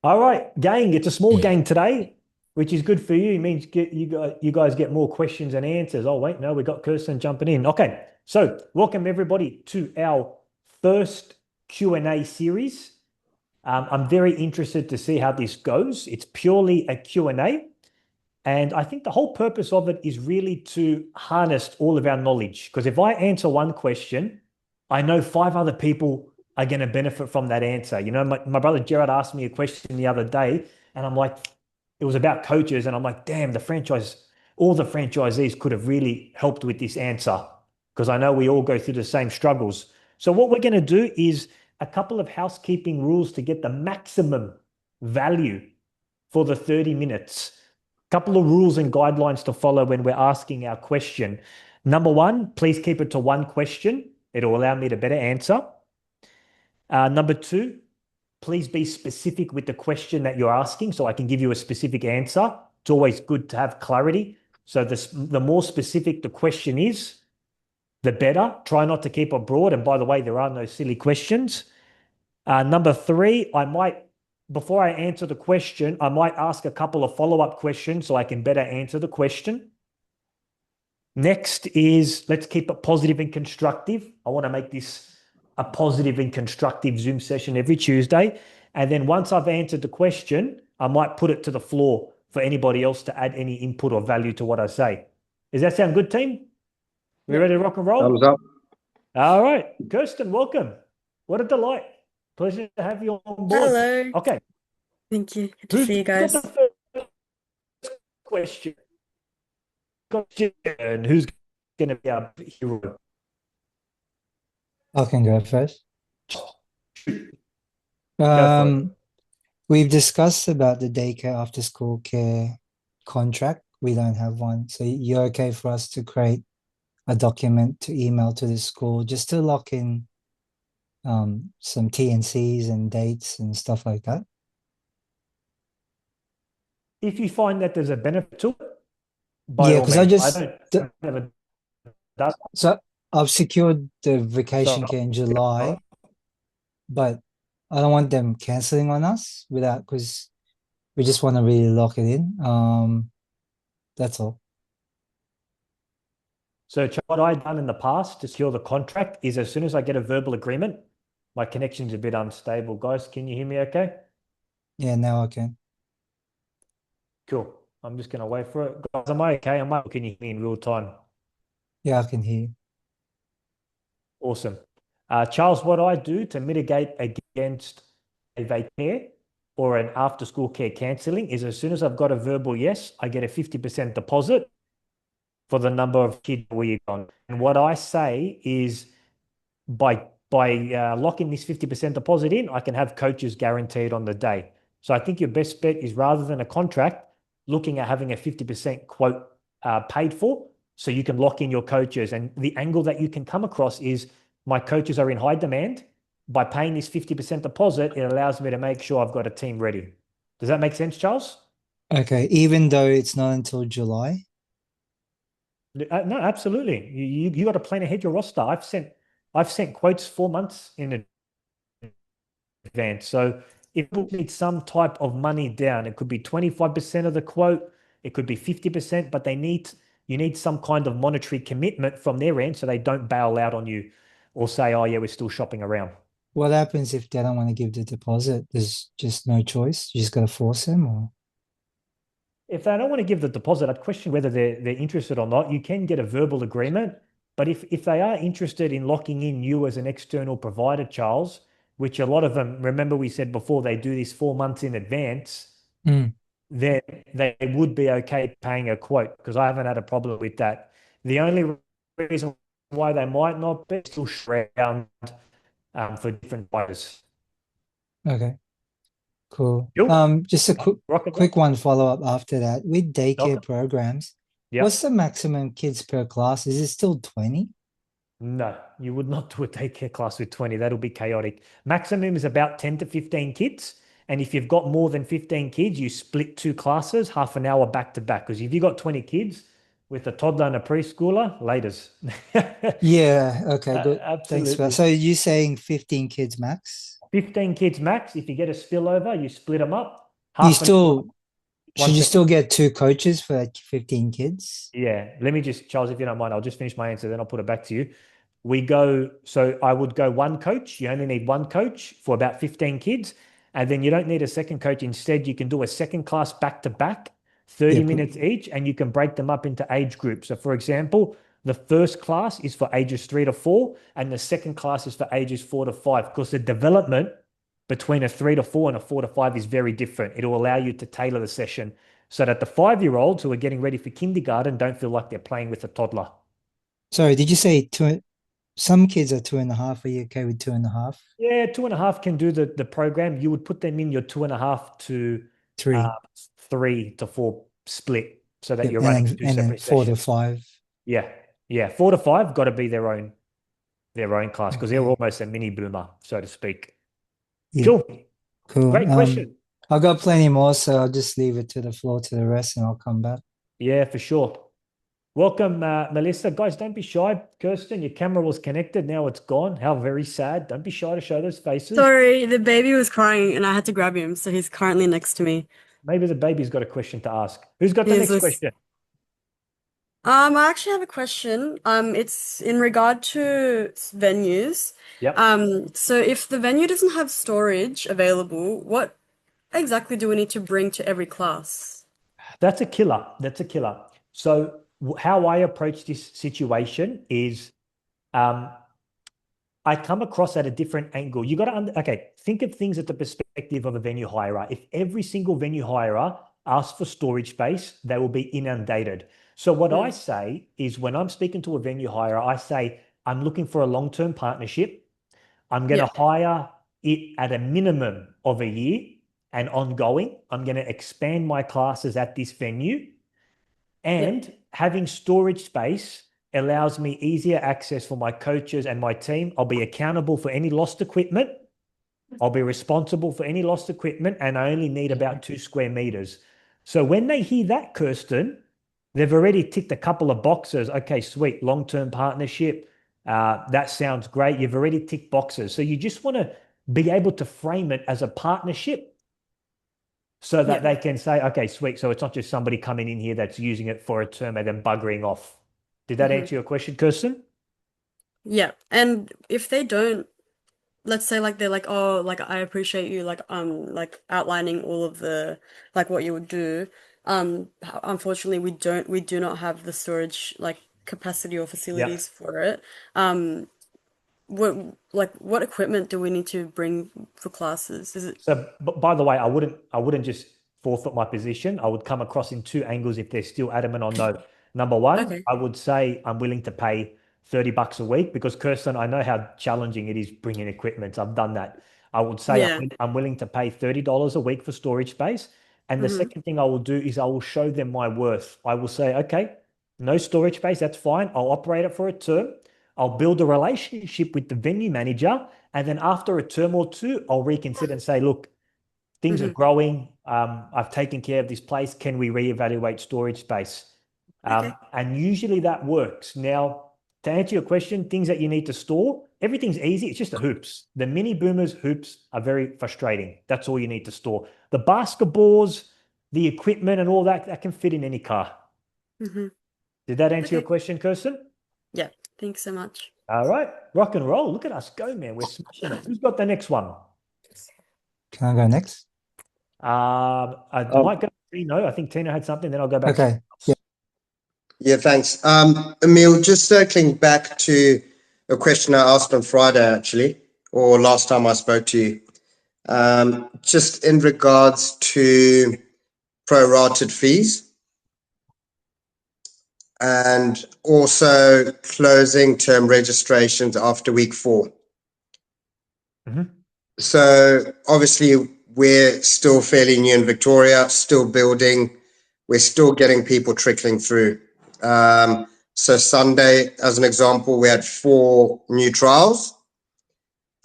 All right, gang. It's a small gang today, which is good for you. It means you guys get more questions and answers. Oh, wait, no, we got Kirsten jumping in. Okay, so welcome everybody to our first Q&A series. I'm very interested to see how this goes. It's purely a Q&A, and I think the whole purpose of it is really to harness all of our knowledge. Because if I answer one question, I know five other people are going to benefit from that answer. You know, my brother Gerard asked me a question the other day, and I'm like, it was about coaches, and I'm like, damn, all the franchisees could have really helped with this answer because I know we all go through the same struggles. So what we're going to do is a couple of housekeeping rules to get the maximum value for the 30 minutes. Couple of rules and guidelines to follow when we're asking our question. Number one, please keep it to one question. It'll allow me to better answer. Number two, please be specific with the question that you're asking so I can give you a specific answer. It's always good to have clarity. So the more specific the question is, the better. Try not to keep it broad. And by the way, there are no silly questions. Number three, before I answer the question, I might ask a couple of follow-up questions so I can better answer the question. Next is let's keep it positive and constructive. I want to make this a positive and constructive Zoom session every Tuesday. And then once I've answered the question, I might put it to the floor for anybody else to add any input or value to what I say. Does that sound good, team? We ready to rock and roll? Thumbs up. All right. Kirsten, welcome. What a delight. Pleasure to have you on board. Hello. Okay. Thank you. Good to see you guys. Got the first question? Who's going to be our hero? I can go first. Go We've discussed about the daycare after school care contract. We don't have one. So you're okay for us to create a document to email to the school just to lock in some T&Cs and dates and stuff like that? If you find that there's a benefit to it, Yeah, because so I've secured the vacation care in July, but I don't want them canceling on us because we just want to really lock it in. That's all. So what I've done in the past to secure the contract is as soon as I get a verbal agreement, my connection's a bit unstable. Guys, can you hear me okay? Yeah, now I can. Cool. I'm just going to wait for it. Guys, am I okay? Can you hear me in real time? Yeah, I can hear you. Awesome. Charles, what I do to mitigate against a vacare or an after-school care cancelling is as soon as I've got a verbal yes, I get a 50% deposit for the number of kids we're on. And what I say is by locking this 50% deposit in, I can have coaches guaranteed on the day. So I think your best bet is rather than a contract, looking at having a 50% quote paid for so you can lock in your coaches. And the angle that you can come across is my coaches are in high demand. By paying this 50% deposit, it allows me to make sure I've got a team ready. Does that make sense, Charles? Okay, even though it's not until July? No, absolutely. You got to plan ahead your roster. I've sent quotes 4 months in advance. So if people need some type of money down, it could be 25% of the quote, it could be 50%, but you need some kind of monetary commitment from their end so they don't bail out on you or say, oh yeah, we're still shopping around. What happens if they don't want to give the deposit? There's just no choice. You just got to force them, or? If they don't want to give the deposit, I'd question whether they're interested or not. You can get a verbal agreement, but if they are interested in locking in you as an external provider, Charles, which a lot of them, remember we said before, they do this 4 months in advance, then they would be okay paying a quote because I haven't had a problem with that. The only reason why they might not be still around for different buyers. Okay, cool. Yep. Just a quick one follow-up after that. With daycare programs, Yep. what's the maximum kids per class? Is it still 20? No, you would not do a daycare class with 20. That'll be chaotic. Maximum is about 10 to 15 kids. And if you've got more than 15 kids, you split 2 classes, half an hour back to back. Because if you've got 20 kids with a toddler and a preschooler, laters. Yeah, okay, good. Absolutely. Thanks for that. So you're saying 15 kids max? 15 kids max. If you get a spillover, you split them up. You Half an hour, should you 1 still get 2 coaches for like 15 kids? Yeah, let me just, Charles, if you don't mind, I'll just finish my answer, then I'll put it back to you. So I would go one coach. You only need one coach for about 15 kids. And then you don't need a second coach. Instead, you can do a second class back to back, 30 Yeah, but- minutes each, and you can break them up into age groups. So, for example, the first class is for ages 3 to 4, and the second class is for ages 4 to 5, because the development between a 3 to 4 and a 4 to 5 is very different. It'll allow you to tailor the session so that the 5-year-olds who are getting ready for kindergarten don't feel like they're playing with a toddler. Sorry, did you say two? Some kids are 2.5. Are you okay with 2.5? Yeah, 2.5 can do the program. You would put them in your 2.5 to 3. 3 to 4 split so that Yep, you're running and two then, and then separate 4 to sessions. 5. Yeah. 4 to 5 got to be their own class because they're Okay. almost a mini boomer, so to speak. Yeah, Cool. cool. Great question. I've got plenty more, so I'll just leave it to the floor to the rest and I'll come back. Yeah, for sure. Welcome, Melissa. Guys, don't be shy. Kirsten, your camera was connected. Now it's gone. How very sad. Don't be shy to show those faces. Sorry, the baby was crying and I had to grab him, so he's currently next to me. Maybe the baby's got a question to ask. Who's got the Here's next this- question? I actually have a question. It's in regard to venues. Yep. So if the venue doesn't have storage available, what exactly do we need to bring to every class? That's a killer. That's a killer. So how I approach this situation is I come across at a different angle. You got to think of things at the perspective of a venue hirer. If every single venue hirer asks for storage space, they will be inundated. So what I say is when I'm speaking to a venue hirer, I say, I'm looking for a long-term partnership. I'm going to hire it at a minimum of a year and ongoing. I'm going to expand my classes at this venue. And having storage space allows me easier access for my coaches and my team. I'll be accountable for any lost equipment. I'll be responsible for any lost equipment, and I only need about 2 square meters. So when they hear that, Kirsten, they've already ticked a couple of boxes. Okay, sweet, long-term partnership. That sounds great. You've already ticked boxes. So you just want to be able to frame it as a partnership so that they can say, okay, sweet. So it's not just somebody coming in here that's using it for a term and then buggering off. Did that answer your question, Kirsten? Yeah. And if they don't, let's say like they're like, oh, like I appreciate you like outlining all of the like what you would do. Unfortunately we do not have the storage like capacity or facilities for it. What equipment do we need to bring for classes? Is it So, by the way, I wouldn't just forfeit my position. I would come across in 2 angles if they're still adamant on no. Number one, Okay. I would say I'm willing to pay $30 a week because Kirsten, I know how challenging it is bringing equipment. I've done that. I would say I'm willing to pay $30 a week for storage space. And the second thing I will do is I will show them my worth. I will say, okay, no storage space, that's fine. I'll operate it for a term. I'll build a relationship with the venue manager. And then after a term or 2, I'll reconsider and say, look, things are growing. I've taken care of this place. Can we reevaluate storage space? And usually that works. Now, to answer your question, things that you need to store, everything's easy. It's just the hoops. The mini boomers hoops are very frustrating. That's all you need to store. The basketballs, the equipment and all that can fit in any car. Mm-hmm. Did that answer your question, Kirsten? Yeah. Thanks so much. All right. Rock and roll. Look at us go, man. We're smashing it. Who's got the next one? Can I go next? I might go to Tino. I think Tino had something, then I'll go back. Okay. Yeah, thanks. Emil, just circling back to a question I asked on Friday, actually, or last time I spoke to you, just in regards to prorated fees and also closing term registrations after week 4. So obviously we're still fairly new in Victoria, still building. We're still getting people trickling through. So Sunday, as an example, we had 4 new trials,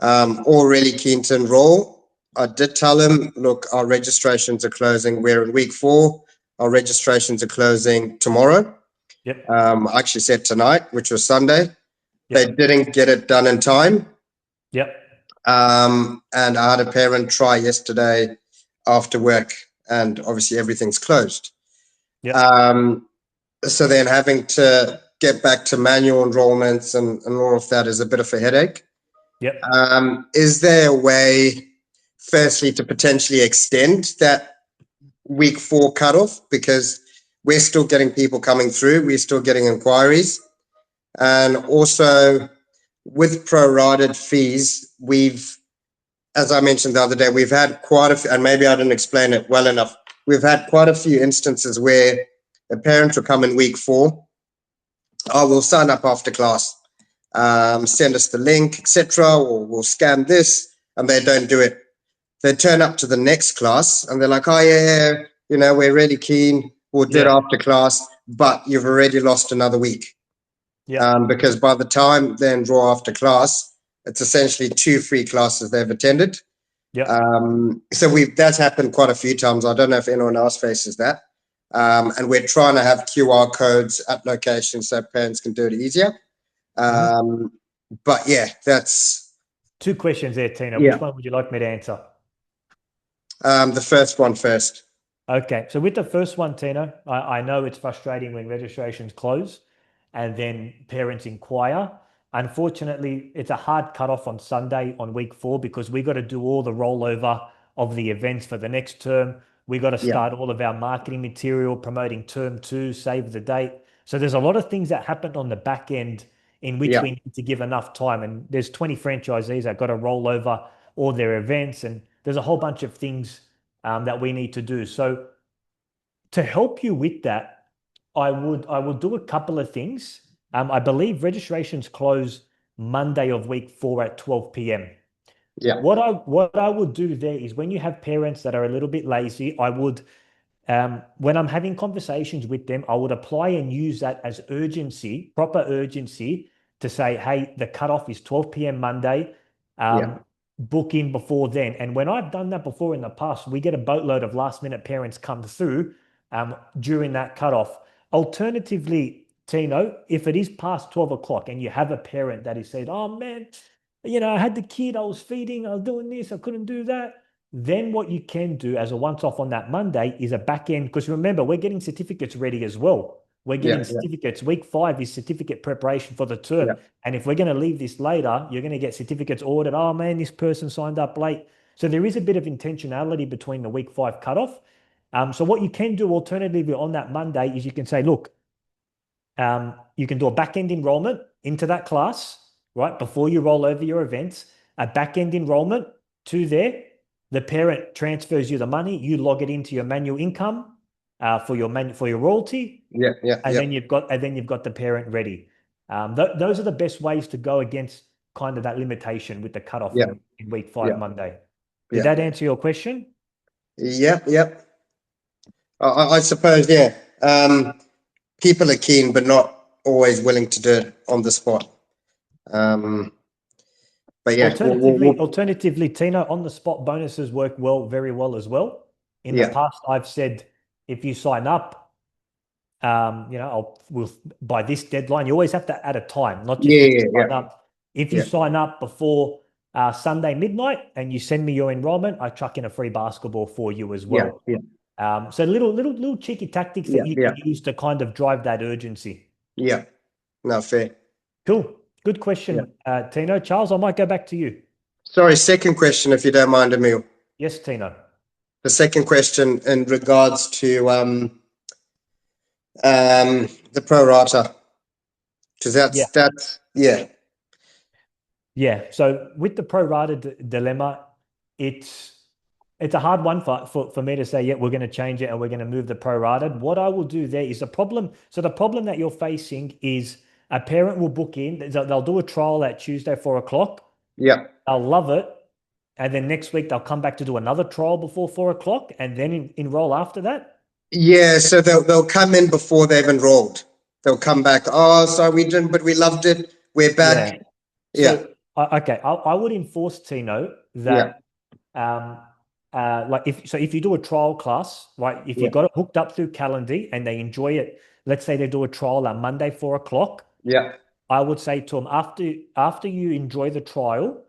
all really keen to enroll. I did tell them, look, our registrations are closing. We're in week 4. Our registrations are closing tomorrow. I actually said tonight, which was Sunday. They didn't get it done in time. And I had a parent try yesterday after work, and obviously everything's closed. Yeah. So then having to get back to manual enrollments and all of that is a bit of a headache. Yep. Is there a way, firstly, to potentially extend that week 4 cutoff? Because we're still getting people coming through, we're still getting inquiries. And also with prorated fees, as I mentioned the other day, we've had quite a few, and maybe I didn't explain it well enough. We've had quite a few instances where a parent will come in week 4. Oh, we'll sign up after class, send us the link, etc., or we'll scan this, and they don't do it. They turn up to the next class and they're like, oh yeah, we're really keen, we'll do it after class, but you've already lost another week. Yeah. Because by the time they enroll after class, it's essentially 2 free classes they've attended. Yeah. So that's happened quite a few times. I don't know if anyone else faces that. And we're trying to have QR codes at locations so parents can do it easier. But yeah, that's 2 questions there, Tina. Yeah. Which one would you like me to answer? the first one first. Okay, so with the first one, Tina, I know it's frustrating when registrations close and then parents inquire. Unfortunately, it's a hard cutoff on Sunday on week 4 because we got to do all the rollover of the events for the next term. We got to Yeah. start all of our marketing material, promoting term 2, save the date. So there's a lot of things that happen on the back end in which Yeah. we need to give enough time. And there's 20 franchisees that got to roll over all their events, and there's a whole bunch of things that we need to do. So to help you with that, I would do a couple of things. I believe registrations close Monday of week 4 at 12 p.m. Yeah. What I would do there is when you have parents that are a little bit lazy, I would when I'm having conversations with them, I would apply and use that as urgency, proper urgency, to say, hey, the cutoff is 12 p.m. Monday. Yeah. Book in before then. And when I've done that before in the past, we get a boatload of last minute parents come through during that cutoff. Alternatively, Tino, if it is past 12 o'clock and you have a parent that is said, oh man, I had the kid, I was feeding, I was doing this, I couldn't do that. Then what you can do as a once-off on that Monday is a back end, because remember, we're getting certificates ready as well. We're getting Yeah. certificates. Week 5 is certificate preparation for the term. Yeah. And if we're going to leave this later, you're going to get certificates ordered. Oh man, this person signed up late. So there is a bit of intentionality between the week 5 cutoff. So what you can do alternatively on that Monday is you can say, look, you can do a back-end enrollment into that class, right? Before you roll over your events, a back-end enrollment to there. The parent transfers you the money. You log it into your manual income for your royalty. Yeah. Yeah. And Yeah. then you've got the parent ready. Those are the best ways to go against kind of that limitation with the cutoff Yeah. in week 5 Yeah. Monday. Yeah. Did that answer your question? Yep. Yep. I suppose, yeah. People are keen, but not always willing to do it on the spot. But yeah, Alternatively, Tina, on the spot bonuses work very well as well. In the Yeah. past, I've said if you sign up, we'll by this deadline. You always have to add a time, not just Yeah, if you yeah, sign up. If you Yeah. sign up before Sunday midnight and you send me your enrollment, I chuck in a free basketball for you as yeah, well. yeah, So little cheeky tactics that you Yeah. can use to kind of drive that urgency. yeah. No, fair. Cool. Good question, Tino. Charles, I might go back to you. Sorry, second question, if you don't mind, Emil. Yes, Tino. The second question in regards to the pro rata, because that's Yeah. So with the pro rata dilemma, it's a hard one for me to say, yeah, we're going to change it and we're going to move the pro rata. What I will do there is the problem. So the problem that you're facing is a parent will book in, they'll do a trial at Tuesday, 4 o'clock. Yeah. They'll love it. And then next week they'll come back to do another trial before 4 o'clock and then enroll after that. Yeah, so they'll come in before they've enrolled. They'll come back. Oh, sorry, we didn't, but we loved it. We're back. Yeah. So, okay, I would enforce, Tino, that if you do a trial class, right? If you got it hooked up through Calendly and they enjoy it, let's say they do a trial on Monday, 4 o'clock. Yeah. I would say to them after you enjoy the trial,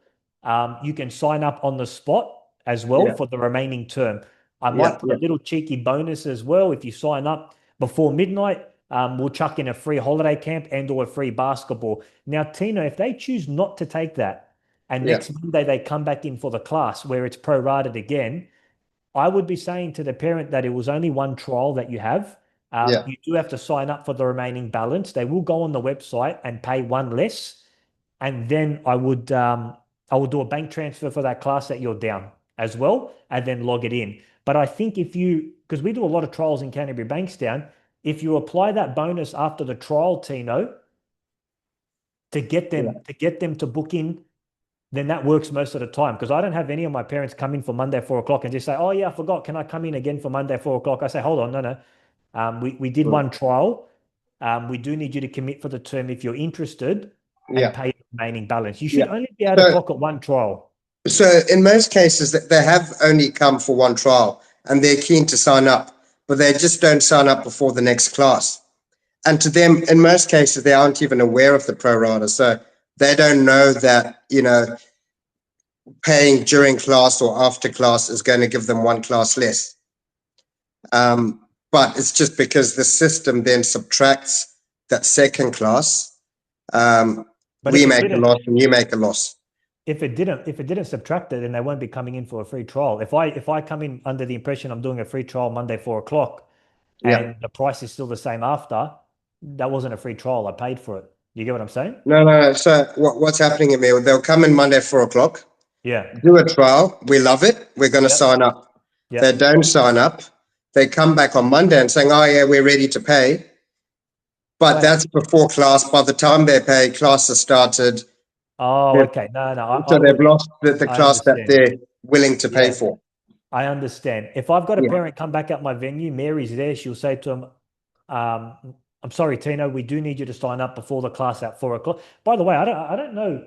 You can sign up on the spot as well Yeah. for the remaining term. I Yeah, might put yeah. a little cheeky bonus as well. If you sign up before midnight, we'll chuck in a free holiday camp and or a free basketball. Now, Tina, if they choose not to take that and Yeah. next Monday they come back in for the class where it's prorated again, I would be saying to the parent that it was only one trial that you have. Yeah. You do have to sign up for the remaining balance. They will go on the website and pay one less, and then I would do a bank transfer for that class that you're down as well, and then log it in. But I think if you, because we do a lot of trials in Canterbury Bankstown, if you apply that bonus after the trial, Tino, Yeah. to get them to book in, then that works most of the time. Because I don't have any of my parents come in for Monday 4 o'clock and just say, "Oh yeah, I forgot. Can I come in again for Monday 4 o'clock?" I say, "Hold on, no. We did Mm. one trial. We do need you to commit for the term if you're interested and Yeah. pay the remaining balance. You should Yeah. only be out of So, pocket one trial." so in most cases, they have only come for one trial and they're keen to sign up, but they just don't sign up before the next class. And to them, in most cases, they aren't even aware of the pro rata. So they don't know that, paying during class or after class is going to give them one class less. But it's just because the system then subtracts that second class. But We make a loss and you make a loss. if it didn't subtract it, then they won't be coming in for a free trial. If I come in under the impression I'm doing a free trial Monday 4 o'clock Yeah. and the price is still the same after, that wasn't a free trial. I paid for it. You get what I'm saying? No. So what's happening, Emil? They'll come in Monday 4 o'clock, Yeah. do a trial. We love it. We're going to Yep. sign up. Yep. They don't sign up. They come back on Monday and saying, "Oh yeah, we're ready to pay." But Right. that's before class. By the time they pay, class has started. Oh, They've- okay. No. So they've lost the I class that understand. they're willing to pay Yeah. for. I understand. If I've got a Yeah. parent come back at my venue, Mary's there, she'll say to him, I'm sorry, Tino, we do need you to sign up before the class at 4 o'clock. By the way, I don't know.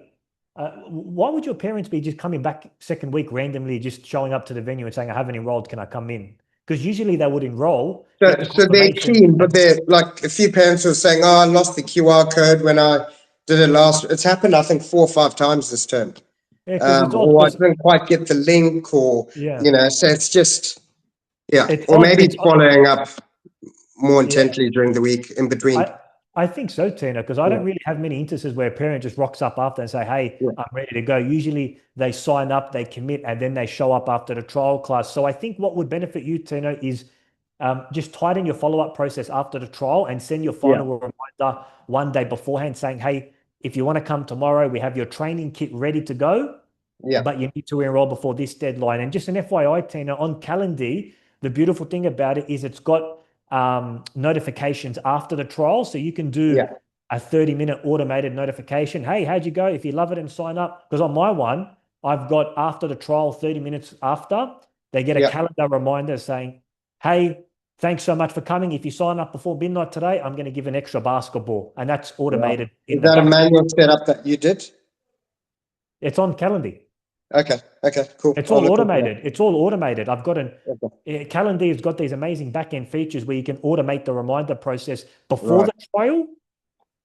Why would your parents be just coming back second week randomly, just showing up to the venue and saying, "I haven't enrolled, can I come in?" Because usually they would enroll, get the So they're confirmation, keen, but they're like a few parents were saying, "Oh, I lost the QR code when I did it last." It's happened, I think, 4 or 5 times this term. yeah, because it's odd. Or I Because didn't quite get the link, or yeah, so it's just it's or odd. maybe It's odd. following up more Yeah. intently during the week in between. I think so, Tina, because I Yeah, don't really have many instances where a parent just rocks up after and say, "Hey, yeah, I'm ready to go." Usually they sign up, they commit, and then they show up after the trial class. So I think what would benefit you, Tina, is just tighten your follow-up process after the trial and send your yeah, final reminder one day beforehand saying, "Hey, if you want to come tomorrow, we have your training kit ready to go, yeah, but you need to enroll before this deadline." And just an FYI, Tina, on Calendly, the beautiful thing about it is it's got notifications after the trial. So you can do yeah, a 30-minute automated notification. "Hey, how'd you go? If you love it and sign up." Because on my one, I've got after the trial, 30 minutes after, they get a yeah. calendar reminder saying, "Hey, thanks so much for coming. If you sign up before midnight today, I'm going to give an extra basketball." And that's Wow. automated in Is the that a back. manual setup that you did? It's on Calendly. Okay, cool. It's I'll all look into that. automated. It's all automated. I've got Okay. Calendly has got these amazing back-end features where you can automate the reminder process before Right. the trial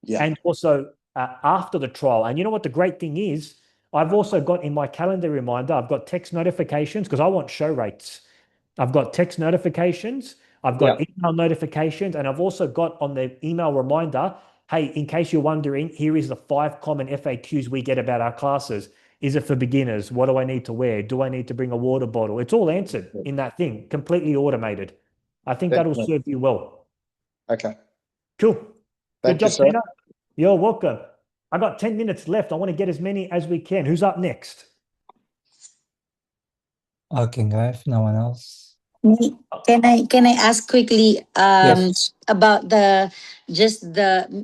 Yeah. and also after the trial. And you know what the great thing is? I've also got in my calendar reminder, I've got text notifications because I want show rates. I've got text notifications, I've Yeah. got email notifications, and I've also got on the email reminder, "Hey, in case you're wondering, here is the 5 common FAQs we get about our classes. Is it for beginners? What do I need to wear? Do I need to bring a water bottle?" It's all answered in that thing, completely automated. I think that'll Excellent. serve you well. Okay. Cool. Good Thank you, job, sir. Tina. You're welcome. I got 10 minutes left. I want to get as many as we can. Who's up next? I can go if no one else. Can I ask quickly Yes. about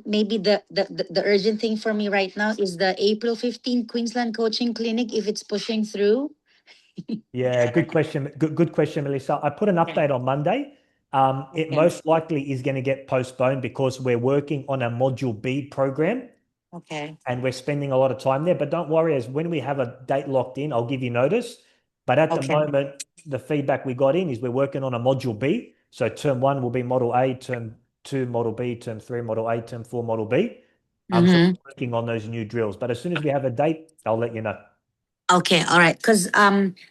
maybe the urgent thing for me right now is the April 15th Queensland Coaching Clinic, if it's pushing through. Yeah, good question. Good question, Melissa. I put an update on Monday. It Okay. most likely is going to get postponed because we're working on a Module B program Okay. and we're spending a lot of time there. But don't worry, as when we have a date locked in, I'll give you notice. But at the Okay. moment, the feedback we got in is we're working on a Module B. So term 1 will be Model A, term 2 Model B, term 3 Model A, term 4 Model B. So we're working on those new drills. But as soon as we have a date, I'll let you know. Okay, all right. Because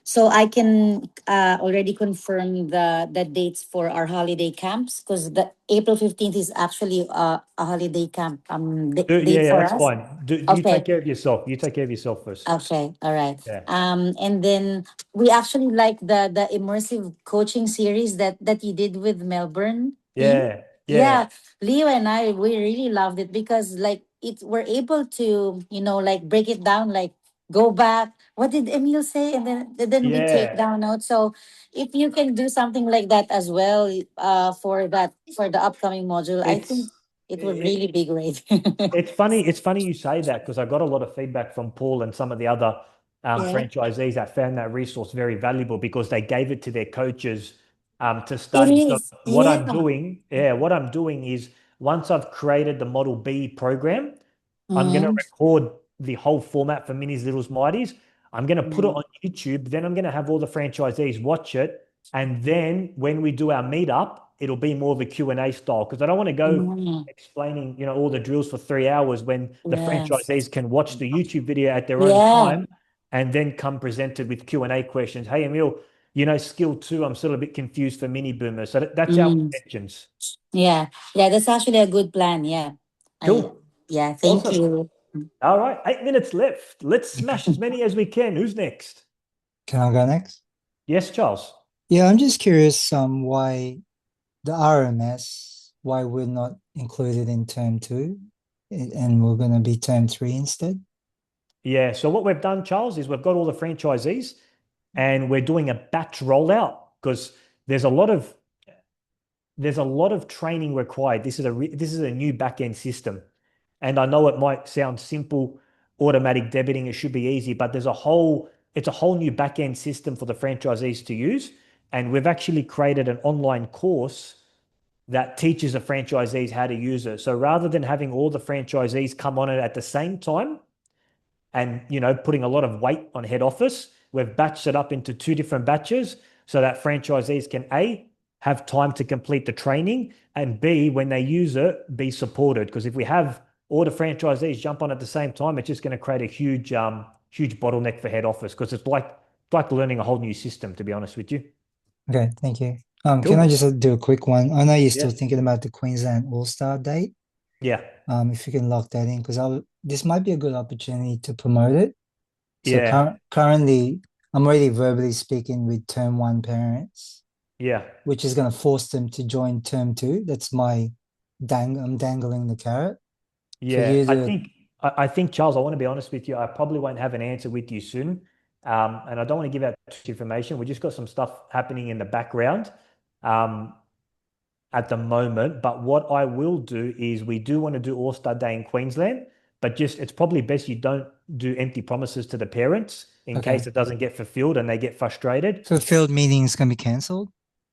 so I can already confirm the dates for our holiday camps because the April 15th is actually a holiday camp Yeah, date yeah, for that's us. fine. You Okay. take care of yourself. You take care of yourself first. Okay, all right. Yeah. And then we actually like the immersive coaching series that you did with Melbourne team. Yeah. Yeah. Yeah, Leo and I we really loved it because like we're able to like break it down, like go back. What did Emil say? And then we take Yeah. down notes. So if you can do something like that as well, for the upcoming module, I think It's it would it, really be great. it's funny. It's funny you say that because I got a lot of feedback from Paul and some of the other Yeah, franchisees that found that resource very valuable because they gave it to their coaches to it study. So is. Yeah. what I'm doing is once I've created the Model B program, I'm going to Mhm. record the whole format for Minis, Littles, Mighties. I'm going to put it on YouTube. Then I'm going to have all the franchisees watch it. And then when we do our meetup, it'll be more of a Q&A style because I don't want to go Mhm. explaining, all the drills for 3 hours when the Yes. franchisees can watch the YouTube video at their own Yeah. time and then come presented with Q&A questions. Hey, Emil, skill two, I'm still a bit confused for mini boomers. So that's our Mm. intentions. Yeah. Yeah. That's actually a good plan. Yeah. I. Cool. Yeah. Thank Awesome. you. All right. 8 minutes left. Let's Okay. smash as many as we can. Who's next? Can I go next? Yes, Charles. Yeah, I'm just curious why the RMS, why we're not included in term two and we're going to be term three instead. Yeah. So what we've done, Charles, is we've got all the franchisees and we're doing a batch rollout because there's a lot of training required. This is a new back end system, and I know it might sound simple, automatic debiting. It should be easy, but it's a whole new back end system for the franchisees to use, and we've actually created an online course that teaches the franchisees how to use it. So rather than having all the franchisees come on it at the same time, and putting a lot of weight on head office, we've batched it up into two different batches so that franchisees can A, have time to complete the training, and B, when they use it, be supported. Because if we have all the franchisees jump on at the same time, it's just going to create a huge bottleneck for head office because it's like learning a whole new system, to be honest with you. Okay, thank you. Can I Cool. just do a quick one? I know you're still Yeah. thinking about the Queensland All-Star date. Yeah. If you can lock that in, because this might be a good opportunity to promote it. So Yeah. currently, I'm already verbally speaking with term one parents, Yeah. which is going to force them to join term two. That's I'm dangling the carrot for Yeah. you to. I think, Charles, I want to be honest with you. I probably won't have an answer with you soon. And I don't want to give out too much information. We just got some stuff happening in the background at the moment. But what I will do is we do want to do All-Star Day in Queensland, but it's probably best you don't do empty promises to the parents in Okay. case it doesn't get fulfilled and they get frustrated. So field meetings going to be cancelled?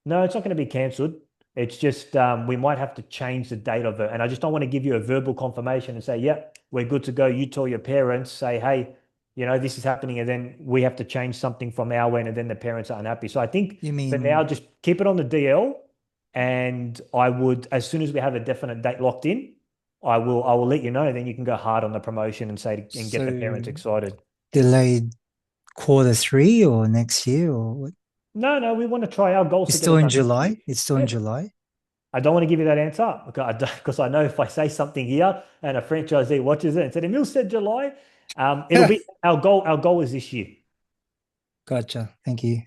No, it's not going to be cancelled. It's just we might have to change the date of it. And I just don't want to give you a verbal confirmation and say, yep, we're good to go. You tell your parents, say, hey, this is happening. And then we have to change something from our end and then the parents are unhappy. So I think You for now, mean just keep it on the DL. And I would, as soon as we have a definite date locked in, I will let you know. Then you can go hard on the promotion and get the parents so excited. delayed quarter three or next year or what? No, we want to try our goals It's to get still it in done this July. year. It's still in Yeah. July. I don't want to give you that answer because I know if I say something here and a franchisee watches it and said Emil said July, it'll be our goal. Our goal is this year. Gotcha. Thank you.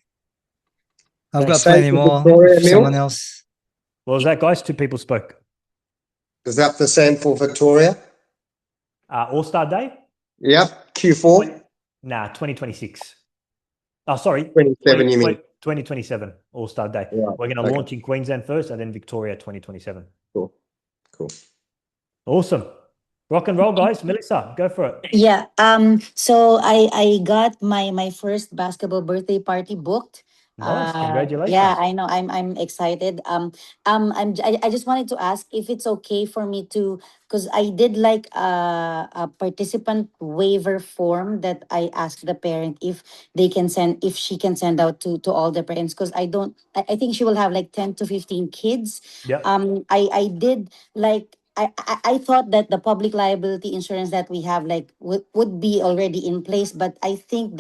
I've got Thanks. Same plenty for more. Victoria, If someone Emil? else. What was that, guys? Two people spoke. Is that the same for Victoria? All-Star Day? Yep. Q4? Nah, 2026. Oh, sorry, 27, you mean? 2027 All-Star Day. Right. We're going to Okay. launch in Queensland first and then Victoria 2027. Cool. Cool. Awesome. Rock and roll, guys. Melissa, go for it. Yeah. So I got my first basketball birthday party booked. Nice. Yeah, Congratulations. I know. I'm excited. I just wanted to ask if it's okay for me to, because I did like a participant waiver form that I asked the parent if she can send out to all the parents, because I think she will have like 10 to 15 kids. Yep. I did like I thought that the public liability insurance that we have like would be already in place, but I think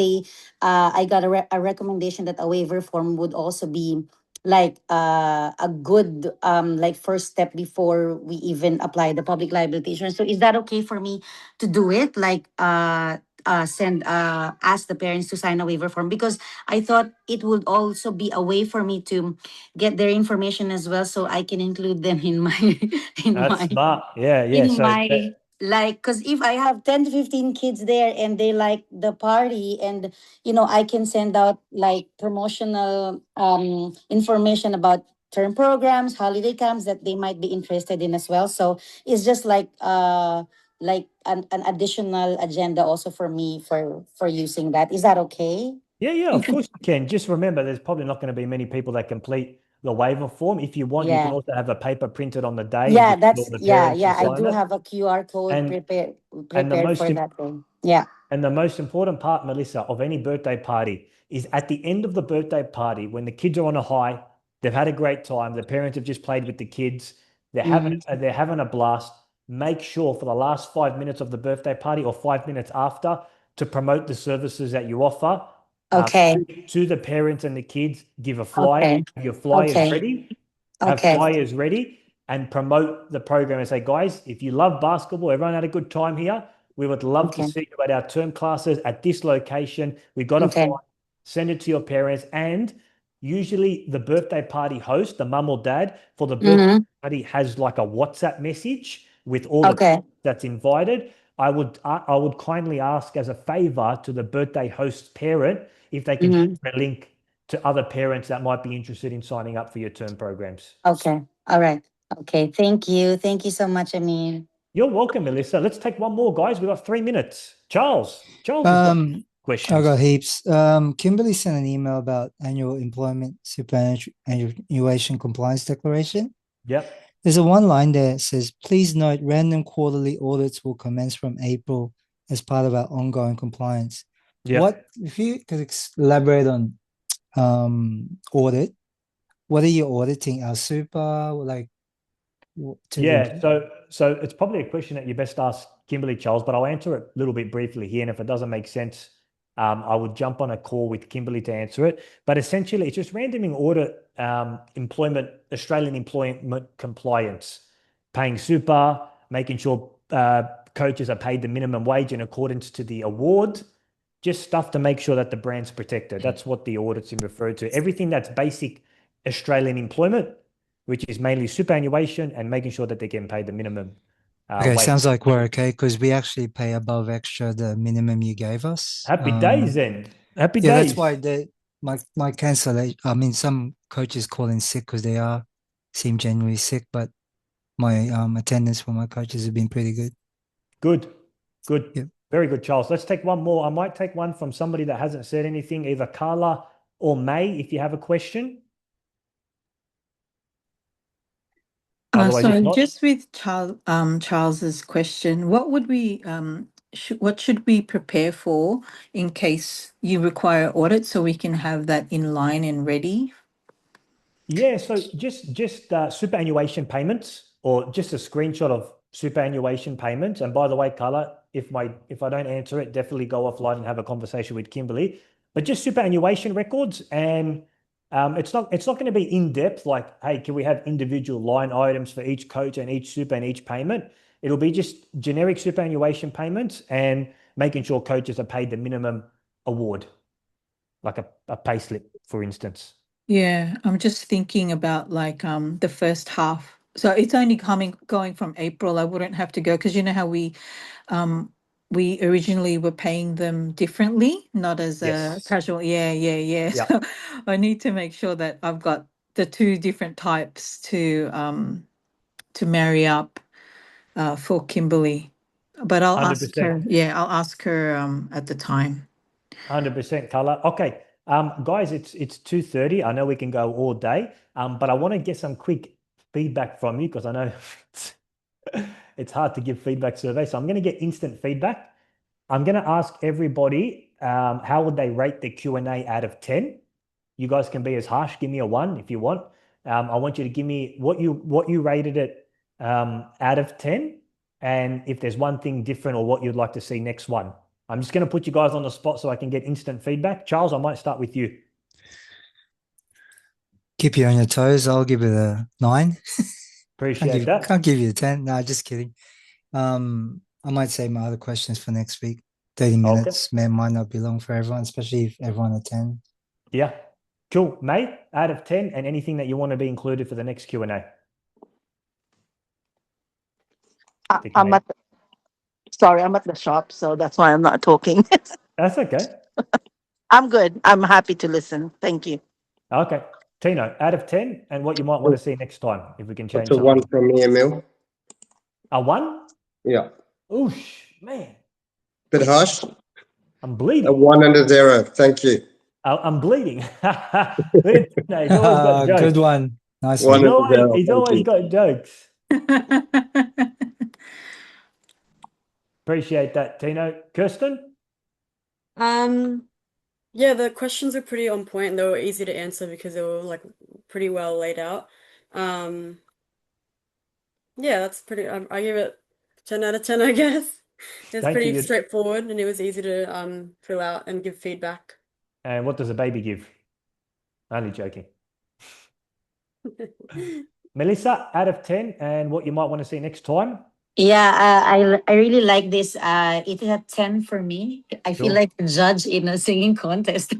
I got a recommendation that a waiver form would also be like a good like first step before we even apply the public liability insurance. So is that okay for me to do it? Like send ask the parents to sign a waiver form, because I thought it would also be a way for me to get their information as well, so I can include them in my in That's my smart. Yeah, yeah. in So my like, because if I have 10 to 15 kids there and they like the party, and I can send out like promotional information about term programs, holiday camps that they might be interested in as well. So it's just like an additional agenda also for me for using that. Is that okay? yeah, yeah, of course you can. Just remember, there's probably not going to be many people that complete the waiver form. If you want, you can Yeah. also have a paper printed on the day and Yeah, just get all that's the yeah, parents to yeah. I sign do it. have a QR code And and the prepared most for that thing. Yeah. and the most important part, Melissa, of any birthday party is at the end of the birthday party, when the kids are on a high, they've had a great time, the parents have just played with the kids, Mhm. they're having a blast. Make sure for the last 5 minutes of the birthday party or 5 minutes after to promote the services that you offer Okay. to the parents and the kids. Give a flyer, Okay. have your flyers Okay. ready, have Okay. flyers ready, and promote the program and say, guys, if you love basketball, everyone had a good time here. We would love to Okay. see you at our term classes at this location. We got a Okay. flyer, send it to your parents. And usually the birthday party host, the mum or dad for the birthday Mm-hmm. party, has like a WhatsApp message with all the Okay. that's invited. I would kindly ask as a favor to the birthday host parent if they can Mm-hmm. share a link to other parents that might be interested in signing up for your term programs. Okay. All right. Okay. Thank you. Thank you so much, Amin. You're welcome, Melissa. Let's take one more, guys. We've got 3 minutes. Charles has got I questions. got heaps. Kimberly sent an email about annual employment superannuation compliance declaration. Yep. There's a one line there that says, please note random quarterly audits will commence from April as part of our ongoing compliance. Yep. What, if you could elaborate on audit, what are you auditing? Our super, like, Yeah, so it's probably a question that you best ask Kimberly, Charles, but I'll answer it a little bit briefly here. And if it doesn't make sense, I would jump on a call with Kimberly to answer it. But essentially, it's just randoming audit Australian employment compliance, paying super, making sure coaches are paid the minimum wage in accordance to the award, just stuff to make sure that the brand's protected. That's what the audit's in referred to. Everything that's basic Australian employment, which is mainly superannuation and making sure that they're getting paid the minimum Okay, wage. sounds like we're okay because we actually pay above extra the minimum you gave us. Happy days then. Happy Yeah, days. that's why my cancellation. I mean, some coaches call in sick because they seem genuinely sick, but my attendance for my coaches have been pretty good. Good. Yep. Very good, Charles. Let's take one more. I might take one from somebody that hasn't said anything, either Carla or May, if you have a question. Otherwise, if So not, just with Charles's question, what should we prepare for in case you require audit so we can have that in line and ready? yeah, so just superannuation payments or just a screenshot of superannuation payments. And by the way, Carla, if I don't answer it, definitely go offline and have a conversation with Kimberly. But just superannuation records, and it's not going to be in depth like, hey, can we have individual line items for each coach and each super and each payment? It'll be just generic superannuation payments and making sure coaches are paid the minimum award, like a pay slip, for instance. Yeah, I'm just thinking about like the first half. So it's only going from April. I wouldn't have to go because you know how we originally were paying them differently, not as a Yes. casual. Yeah. Yeah. So I need to make sure that I've got the two different types to marry up for Kimberly. But I'll ask 100%. her. Yeah, I'll ask her at the time. 100%, Carla. Okay, guys, it's 2:30. I know we can go all day, but I want to get some quick feedback from you because I know it's hard to give feedback survey. So I'm going to get instant feedback. I'm going to ask everybody how would they rate the Q&A out of 10? You guys can be as harsh. Give me a 1 if you want. I want you to give me what you rated it out of 10, and if there's one thing different or what you'd like to see next one. I'm just going to put you guys on the spot so I can get instant feedback. Charles, I might start with you. Keep you on your toes. I'll give it a 9. Appreciate that. Can't give you a 10. No, just kidding. I might save my other questions for next week. 30 minutes might not be long for everyone, especially if everyone attends. Yeah. Cool. Mate, out of 10, and anything that you want to be included for the next Q&A. I'm at the shop, so that's why I'm not talking. That's okay. I'm good. I'm happy to listen. Thank you. Okay. Tino, out of 10, and what you might want to see next time, if we can change What's a 1 something. from me, Emil? A 1? Yeah. Oosh, man. Bit harsh. I'm bleeding. A 1 and a 0. Thank you. I'm bleeding. He's always got jokes. Good one. Nice One one. He's always got jokes. Appreciate that, Tino. Kirsten? Yeah, the questions are pretty on point and they were easy to answer because they were like pretty well laid out. Yeah, that's pretty. I give it 10 out of 10, I guess. It's Thank pretty you. straightforward and it was easy to fill out and give feedback. And what does a baby give? Only joking. Melissa, out of 10, and what you might want to see next time? Yeah, I really like this. It is a 10 for me. I feel Sure. like a judge in a singing contest.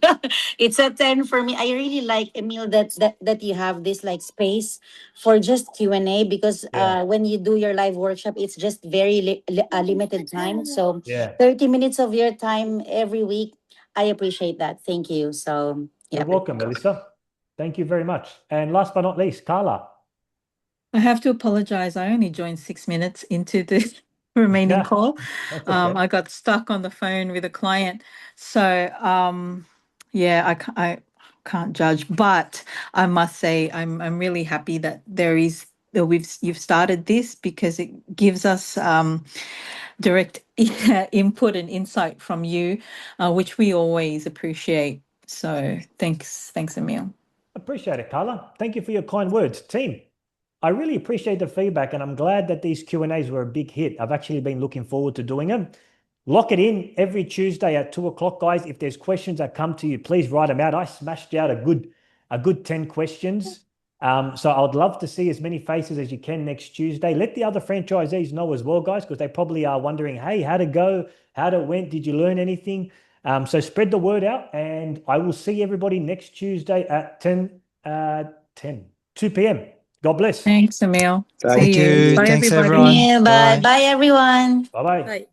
It's a 10 for me. I really like, Emil, that you have this like space for just Q&A because Yeah. when you do your live workshop, it's just very limited time. So Yeah. 30 minutes of your time every week. I appreciate that. Thank you. So yeah. You're welcome, Melissa. Thank you very much. And last but not least, Carla. I have to apologize. I only joined 6 minutes into the remaining Yeah, call. That's okay. I got stuck on the phone with a client. So, yeah, I can't judge, but I must say I'm really happy that you've started this because it gives us direct input and insight from you, which we always appreciate. So thanks, Emil. Appreciate it, Carla. Thank you for your kind words. Team, I really appreciate the feedback, and I'm glad that these Q&As were a big hit. I've actually been looking forward to doing them. Lock it in every Tuesday at 2 o'clock, guys. If there's questions that come to you, please write them out. I smashed out a good 10 questions. So I'd love to see as many faces as you can next Tuesday. Let the other franchisees know as well, guys, because they probably are wondering, hey, how'd it go? How'd it went? Did you learn anything? So spread the word out, and I will see everybody next Tuesday at 2 p.m. God bless. Thanks, Emil. Thank See you. you. Bye, Thanks, everybody. everyone. Yeah, bye. Bye. Bye, everyone. Bye-bye. Right.